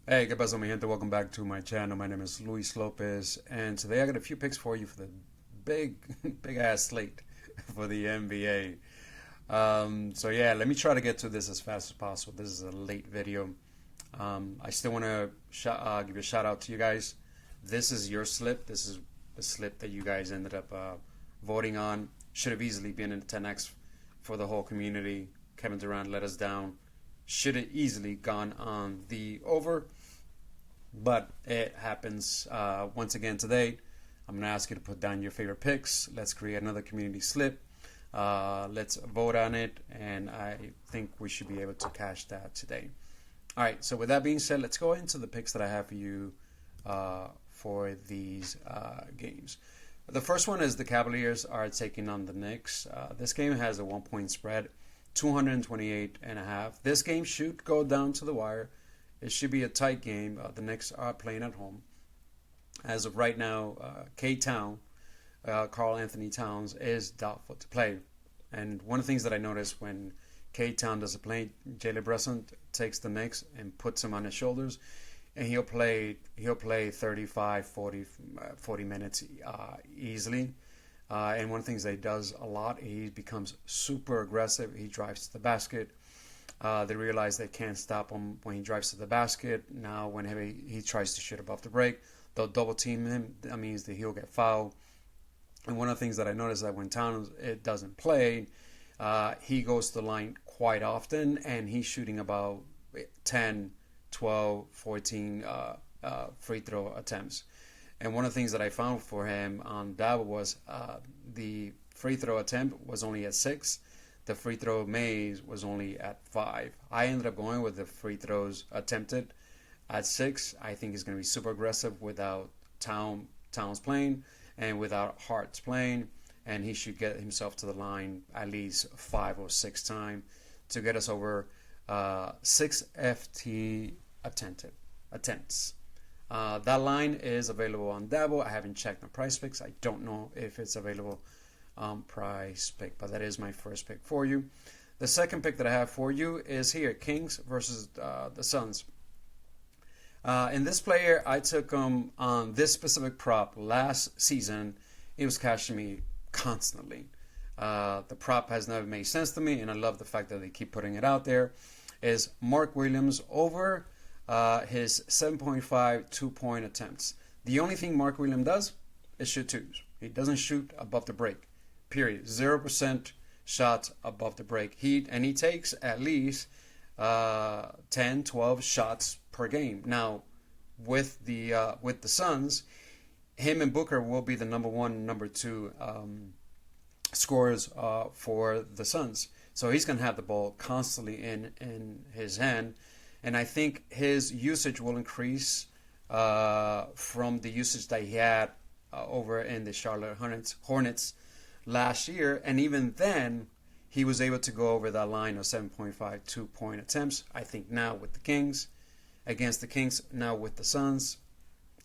Hey, ¿qué pasó, mi gente? Welcome back to my channel. My name is Luis Lopez, and today I got a few picks for you for the big, big ass slate for the NBA. So yeah, let me try to get to this as fast as possible. This is a late video. I still want to give a shout out to you guys. This is your slip. This is the slip that you guys ended up voting on. Should have easily been in 10x for the whole community. Kevin Durant let us down. Should have easily gone on the over, but it happens once again today. I'm going to ask you to put down your favorite picks. Let's create another community slip. Let's vote on it, and I think we should be able to cash that today. All right, so with that being said, let's go into the picks that I have for you for these games. The first one is the Cavaliers are taking on the Knicks. This game has a 1 point spread, 228.5. This game should go down to the wire. It should be a tight game. The Knicks are playing at home. As of right now, K-Town, Karl Anthony Towns, is doubtful to play. And one of the things that I noticed when K-Town doesn't play, Jalen Brunson takes the Knicks and puts him on his shoulders, and he'll play 35, 40 minutes easily. And one of the things that he does a lot, he becomes super aggressive. He drives to the basket. They realize they can't stop him when he drives to the basket. Now, whenever he tries to shoot above the break, they'll double team him. That means that he'll get fouled. And one of the things that I noticed that when Towns it doesn't play, he goes to the line quite often, and he's shooting about 10, 12, 14 free throw attempts. And one of the things that I found for him on Dabo was the free throw attempt was only at 6. The free throw made was only at 5. I ended up going with the free throws attempted at 6. I think he's going to be super aggressive without Towns playing and without Hart's playing. And he should get himself to the line at least 5 or 6 times to get us over 6 FT attempts. That line is available on Dabo. I haven't checked my price picks. I don't know if it's available on price pick, but that is my first pick for you. The second pick that I have for you is here, Kings versus the Suns. In this player, I took him on this specific prop last season. It was cashing me constantly. The prop has never made sense to me, and I love the fact that they keep putting it out there. Is Mark Williams over his 7.5 2-point attempts. The only thing Mark Williams does is shoot twos. He doesn't shoot above the break. Period. 0% shots above the break. He takes at least 10, 12 shots per game. Now, with the Suns, him and Booker will be the number 1, number 2 scorers for the Suns. So he's going to have the ball constantly in his hand. And I think his usage will increase from the usage that he had over in the Charlotte Hornets last year. And even then, he was able to go over that line of 7.5 2-point attempts. I think now with the Kings, against the Kings, now with the Suns,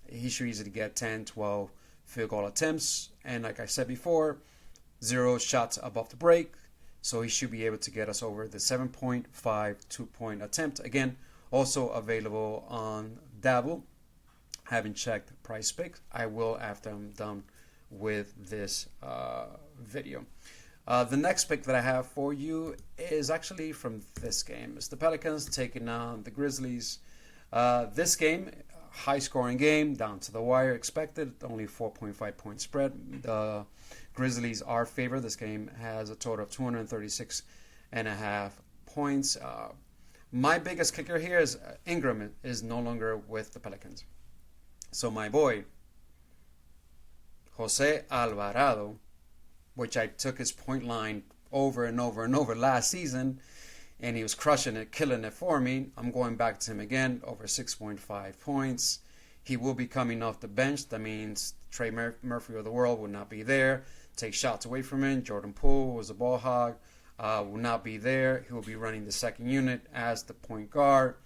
he should easily get 10, 12 field goal attempts. And like I said before, 0 shots above the break. So he should be able to get us over the 7.5 2-point attempt. Again, also available on Dabo. Haven't checked price pick. I will after I'm done with this video. The next pick that I have for you is actually from this game. It's the Pelicans taking on the Grizzlies. This game, high scoring game, down to the wire expected. Only 4.5 point spread. The Grizzlies are favored. This game has a total of 236.5 points. My biggest kicker here is Ingram is no longer with the Pelicans. So my boy, Jose Alvarado, which I took his point line over and over and over last season, and he was crushing it, killing it for me. I'm going back to him again, over 6.5 points. He will be coming off the bench. That means Trey Murphy of the world will not be there. Take shots away from him. Jordan Poole, who was a ball hog, will not be there. He will be running the second unit as the point guard.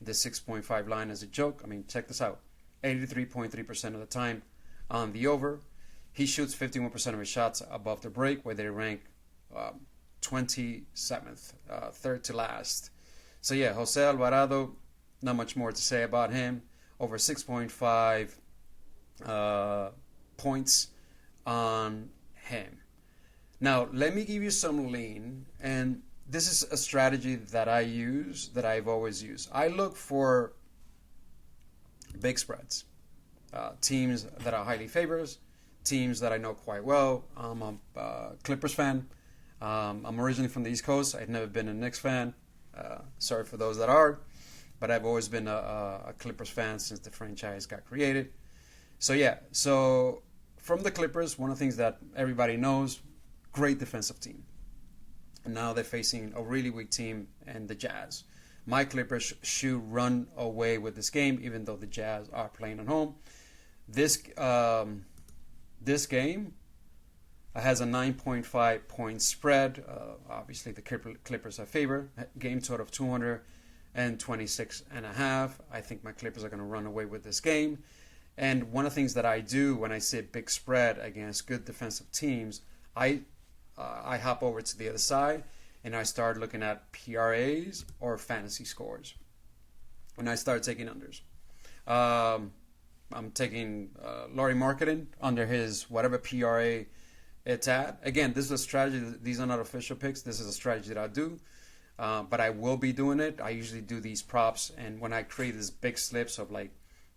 The 6.5 line is a joke. I mean, check this out. 83.3% of the time on the over. He shoots 51% of his shots above the break, where they rank 27th, third to last. So yeah, Jose Alvarado, Not much more to say about him. Over 6.5 points on him. Now, let me give you some lean, and this is a strategy that I use, that I've always used. I look for big spreads, teams that are highly favored, teams that I know quite well. I'm a Clippers fan. I'm originally from the East Coast. I've never been a Knicks fan. Sorry for those that are, but I've always been a Clippers fan since the franchise got created. So from the Clippers, one of the things that everybody knows, great defensive team. And now they're facing a really weak team and the Jazz. My Clippers should run away with this game, even though the Jazz are playing at home. This game has a 9.5 point spread. Obviously, the Clippers are favored. Game total of 226.5. I think my Clippers are going to run away with this game. And one of the things that I do when I see a big spread against good defensive teams, I hop over to the other side and I start looking at PRAs or fantasy scores. And I start taking unders. I'm taking Laurie Marketing under his whatever PRA it's at. Again, this is a strategy. These are not official picks. This is a strategy that I do. But I will be doing it. I usually do these props. And when I create these big slips of like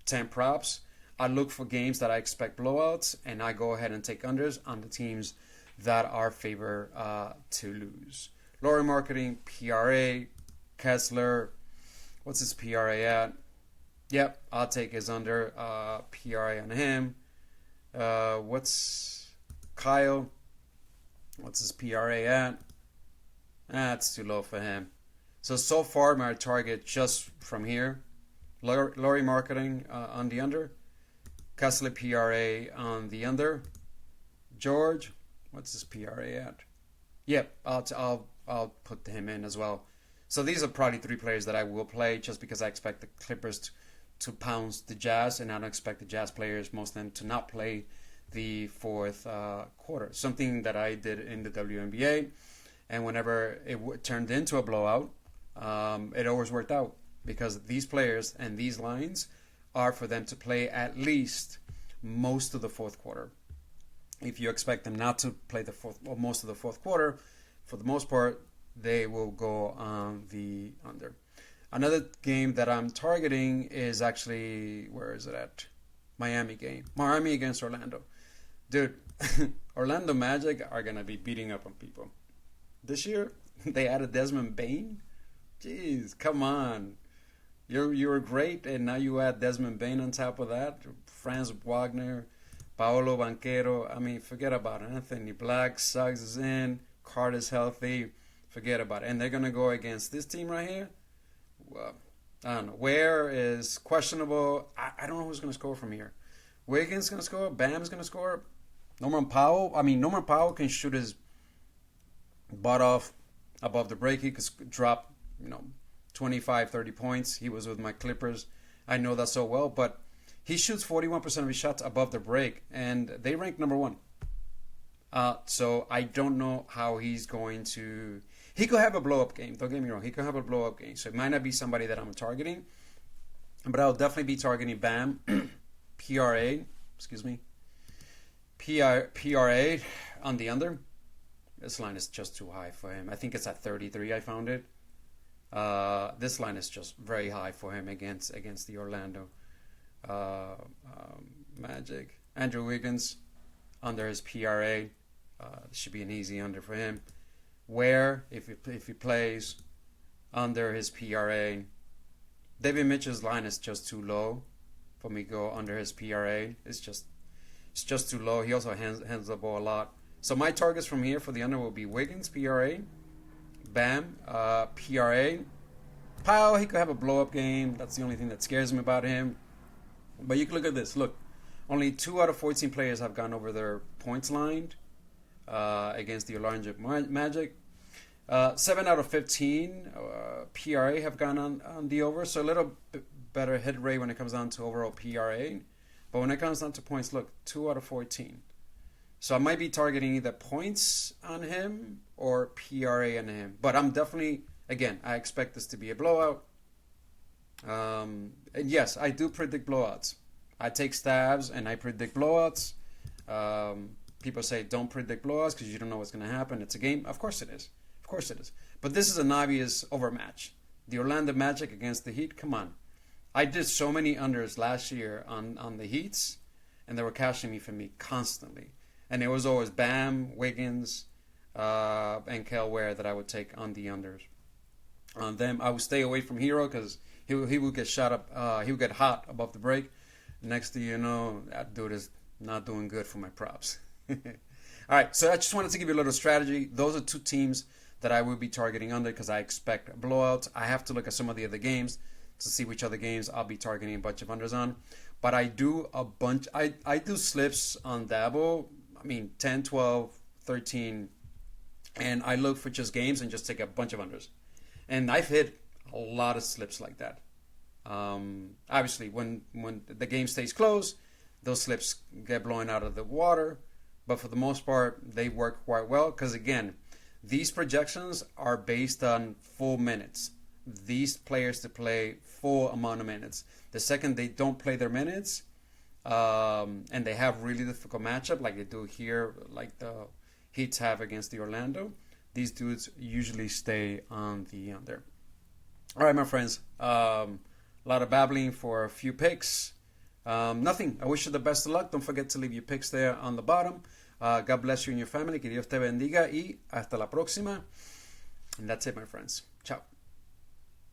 10 props, I look for games that I expect blowouts. And I go ahead and take unders on the teams that are favored to lose. Laurie Marketing, PRA, Kessler. What's his PRA at? Yep, I'll take his under. PRA on him. What's Kyle? What's his PRA at? That's too low for him. So far, my target just from here. Laurie Marketing on the under. Kessler PRA on the under. George, what's his PRA at? Yep, I'll put him in as well. So these are probably three players that I will play just because I expect the Clippers to pounce the Jazz, and I don't expect the Jazz players, most of them, to not play the fourth quarter. Something that I did in the WNBA, and whenever it turned into a blowout, it always worked out because these players and these lines are for them to play at least most of the fourth quarter. If you expect them not to play the fourth or most of the fourth quarter, for the most part, they will go on the under. Another game that I'm targeting is actually, where is it at? Miami game. Miami against Orlando. Dude, Orlando Magic are going to be beating up on people. This year, they added Desmond Bane. Jeez, come on. You were great, and now you add Desmond Bane on top of that. Franz Wagner, Paolo Banchero. I mean, forget about it. Anthony Black, Suggs is in. Carter's healthy. Forget about it. And they're going to go against this team right here. Well, I don't know. Ware is questionable. I don't know who's going to score from here. Wiggins going to score. Bam's going to score. Norman Powell can shoot his butt off above the break. He could drop, 25, 30 points. He was with my Clippers. I know that so well. But he shoots 41% of his shots above the break. And they rank number one. So I don't know how he's going to... He could have a blow-up game. Don't get me wrong. He could have a blow-up game. So it might not be somebody that I'm targeting. But I'll definitely be targeting Bam. PRA on the under. This line is just too high for him. I think it's at 33. I found it. This line is just very high for him against the Orlando Magic. Andrew Wiggins under his PRA. Should be an easy under for him. Where if he plays under his PRA. David Mitchell's line is just too low for me to go under his PRA. It's just too low. He also hands the ball a lot. So my targets from here for the under will be Wiggins PRA, Bam PRA, Powell. He could have a blow up game. That's the only thing that scares me about him. But you can look at this. Look, only 2 out of 14 players have gone over their points line against the Orlando Magic. 7 out of 15 PRA have gone on the over, so a little bit better hit rate when it comes down to overall PRA. But when it comes down to points, look, 2 out of 14. So I might be targeting either points on him or PRA on him. But I'm definitely, again, I expect this to be a blowout. And yes, I do predict blowouts. I take stabs and I predict blowouts. People say don't predict blowouts because you don't know what's going to happen. It's a game. Of course it is. Of course it is. But this is an obvious overmatch. The Orlando Magic against the Heat. Come on. I did so many unders last year on the Heats, and they were cashing me for me constantly. And it was always Bam, Wiggins, and Kel Ware that I would take on the unders. On them, I would stay away from Hero because he would get shot up. He would get hot above the break. Next thing you know, that dude is not doing good for my props. All right, so I just wanted to give you a little strategy. Those are two teams that I will be targeting under because I expect blowouts. I have to look at some of the other games to see which other games I'll be targeting a bunch of unders on. But I do a bunch. I do slips on Dabble. I mean, 10, 12, 13. And I look for just games and just take a bunch of unders. And I've hit a lot of slips like that. Obviously, when the game stays close, those slips get blown out of the water. But for the most part, they work quite well. Because again, these projections are based on full minutes. These players to play full amount of minutes. The second they don't play their minutes, and they have really difficult matchup like they do here, like the Heats have against the Orlando, these dudes usually stay on the under. All right, my friends. A lot of babbling for a few picks. Nothing. I wish you the best of luck. Don't forget to leave your picks there on the bottom. God bless you and your family. Que Dios te bendiga. Y hasta la próxima. And that's it, my friends. Ciao.